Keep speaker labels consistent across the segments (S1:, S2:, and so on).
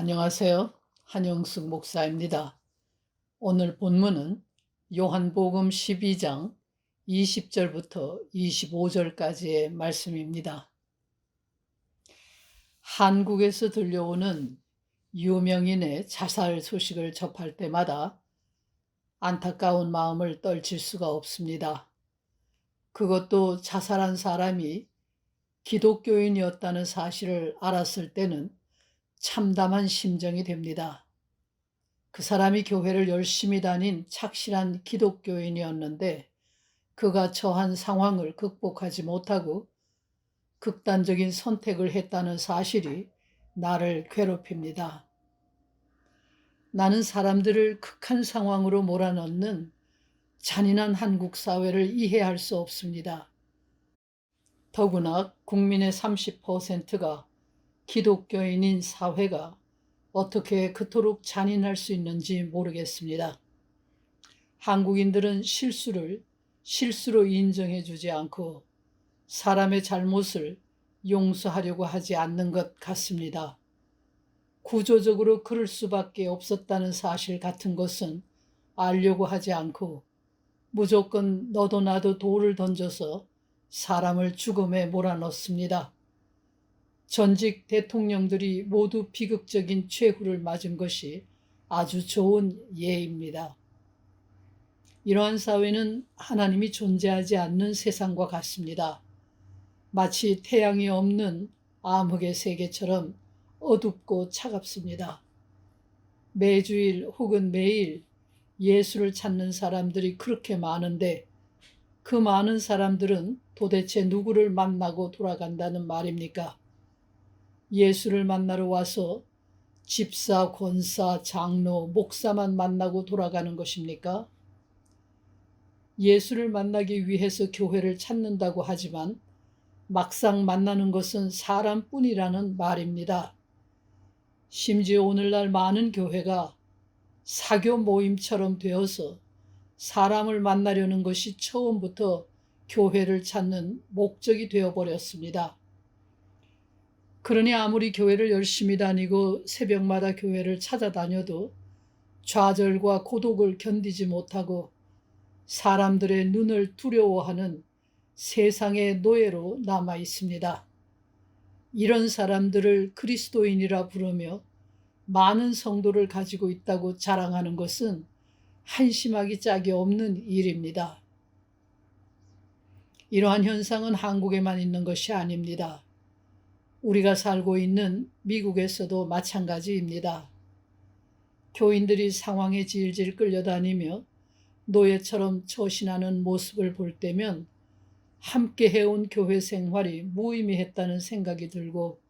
S1: 안녕하세요. 한영숙 목사입니다. 오늘 본문은 요한복음 12장 20절부터 25절까지의 말씀입니다. 한국에서 들려오는 유명인의 자살 소식을 접할 때마다 안타까운 마음을 떨칠 수가 없습니다. 그것도 자살한 사람이 기독교인이었다는 사실을 알았을 때는 참담한 심정이 됩니다. 그 사람이 교회를 열심히 다닌 착실한 기독교인이었는데 그가 처한 상황을 극복하지 못하고 극단적인 선택을 했다는 사실이 나를 괴롭힙니다. 나는 사람들을 극한 상황으로 몰아넣는 잔인한 한국 사회를 이해할 수 없습니다. 더구나 국민의 30%가 기독교인인 사회가 어떻게 그토록 잔인할 수 있는지 모르겠습니다. 한국인들은 실수를 실수로 인정해 주지 않고 사람의 잘못을 용서하려고 하지 않는 것 같습니다. 구조적으로 그럴 수밖에 없었다는 사실 같은 것은 알려고 하지 않고 무조건 너도 나도 돌을 던져서 사람을 죽음에 몰아넣습니다. 전직 대통령들이 모두 비극적인 최후를 맞은 것이 아주 좋은 예입니다. 이러한 사회는 하나님이 존재하지 않는 세상과 같습니다. 마치 태양이 없는 암흑의 세계처럼 어둡고 차갑습니다. 매주일 혹은 매일 예수를 찾는 사람들이 그렇게 많은데 그 많은 사람들은 도대체 누구를 만나고 돌아간다는 말입니까? 예수를 만나러 와서 집사, 권사, 장로, 목사만 만나고 돌아가는 것입니까? 예수를 만나기 위해서 교회를 찾는다고 하지만 막상 만나는 것은 사람뿐이라는 말입니다. 심지어 오늘날 많은 교회가 사교 모임처럼 되어서 사람을 만나려는 것이 처음부터 교회를 찾는 목적이 되어버렸습니다. 그러니 아무리 교회를 열심히 다니고 새벽마다 교회를 찾아다녀도 좌절과 고독을 견디지 못하고 사람들의 눈을 두려워하는 세상의 노예로 남아 있습니다. 이런 사람들을 그리스도인이라 부르며 많은 성도를 가지고 있다고 자랑하는 것은 한심하기 짝이 없는 일입니다. 이러한 현상은 한국에만 있는 것이 아닙니다. 우리가 살고 있는 미국에서도 마찬가지입니다. 교인들이 상황에 질질 끌려다니며 노예처럼 처신하는 모습을 볼 때면 함께 해온 교회 생활이 무의미했다는 생각이 들고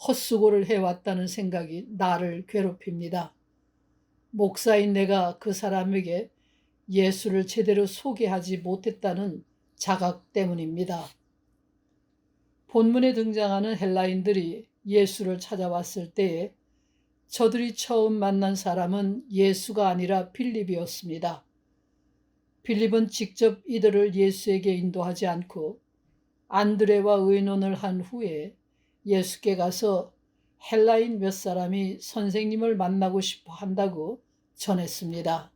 S1: 헛수고를 해왔다는 생각이 나를 괴롭힙니다. 목사인 내가 그 사람에게 예수를 제대로 소개하지 못했다는 자각 때문입니다. 본문에 등장하는 헬라인들이 예수를 찾아왔을 때에 저들이 처음 만난 사람은 예수가 아니라 빌립이었습니다. 빌립은 직접 이들을 예수에게 인도하지 않고 안드레와 의논을 한 후에 예수께 가서 헬라인 몇 사람이 선생님을 만나고 싶어 한다고 전했습니다.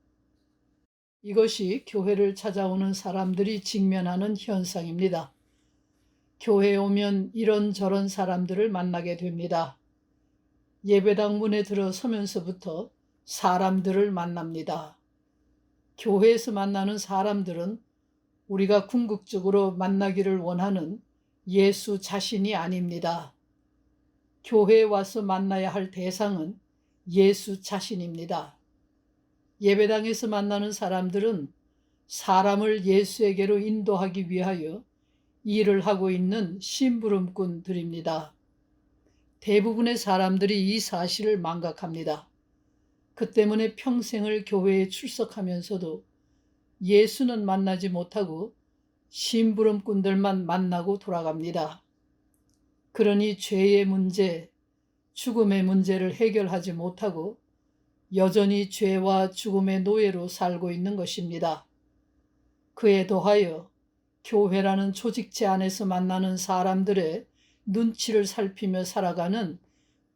S1: 이것이 교회를 찾아오는 사람들이 직면하는 현상입니다. 교회에 오면 이런저런 사람들을 만나게 됩니다. 예배당 문에 들어서면서부터 사람들을 만납니다. 교회에서 만나는 사람들은 우리가 궁극적으로 만나기를 원하는 예수 자신이 아닙니다. 교회에 와서 만나야 할 대상은 예수 자신입니다. 예배당에서 만나는 사람들은 사람을 예수에게로 인도하기 위하여 일을 하고 있는 심부름꾼들입니다. 대부분의 사람들이 이 사실을 망각합니다. 그 때문에 평생을 교회에 출석하면서도 예수는 만나지 못하고 심부름꾼들만 만나고 돌아갑니다. 그러니 죄의 문제, 죽음의 문제를 해결하지 못하고 여전히 죄와 죽음의 노예로 살고 있는 것입니다. 그에 더하여 교회라는 조직체 안에서 만나는 사람들의 눈치를 살피며 살아가는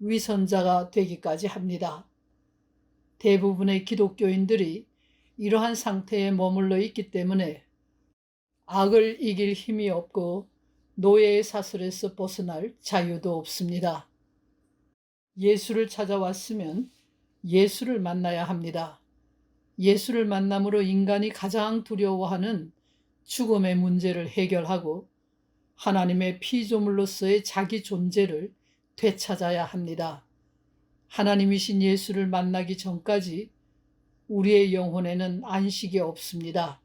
S1: 위선자가 되기까지 합니다. 대부분의 기독교인들이 이러한 상태에 머물러 있기 때문에 악을 이길 힘이 없고 노예의 사슬에서 벗어날 자유도 없습니다. 예수를 찾아왔으면 예수를 만나야 합니다. 예수를 만남으로 인간이 가장 두려워하는 죽음의 문제를 해결하고 하나님의 피조물로서의 자기 존재를 되찾아야 합니다. 하나님이신 예수를 만나기 전까지 우리의 영혼에는 안식이 없습니다.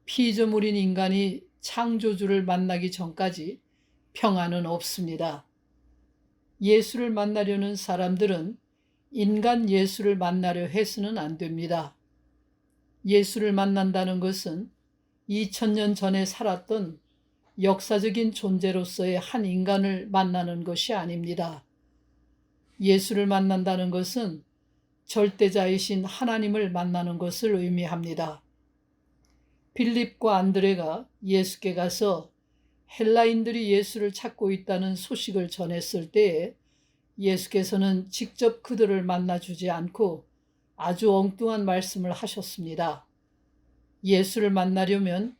S1: 피조물인 인간이 창조주를 만나기 전까지 평안은 없습니다. 예수를 만나려는 사람들은 인간 예수를 만나려 해서는 안 됩니다. 예수를 만난다는 것은 2000년 전에 살았던 역사적인 존재로서의 한 인간을 만나는 것이 아닙니다. 예수를 만난다는 것은 절대자이신 하나님을 만나는 것을 의미합니다. 빌립과 안드레가 예수께 가서 헬라인들이 예수를 찾고 있다는 소식을 전했을 때에 예수께서는 직접 그들을 만나주지 않고 아주 엉뚱한 말씀을 하셨습니다. 예수를 만나려면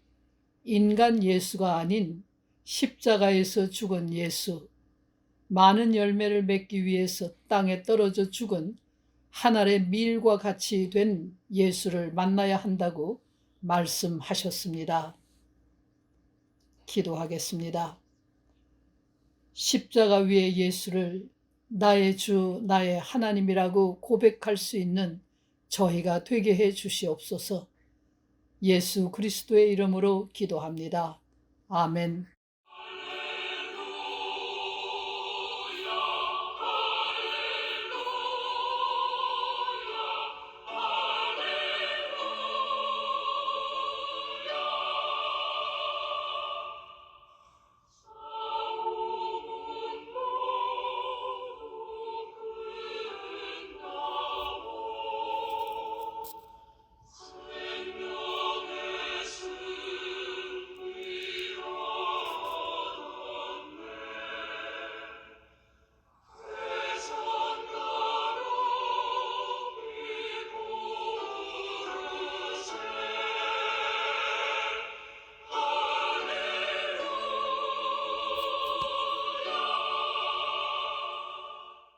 S1: 인간 예수가 아닌 십자가에서 죽은 예수, 많은 열매를 맺기 위해서 땅에 떨어져 죽은 한 알의 밀과 같이 된 예수를 만나야 한다고 말씀하셨습니다. 기도하겠습니다. 십자가 위의 예수를 나의 주, 나의 하나님이라고 고백할 수 있는 저희가 되게 해 주시옵소서. 예수 그리스도의 이름으로 기도합니다. 아멘.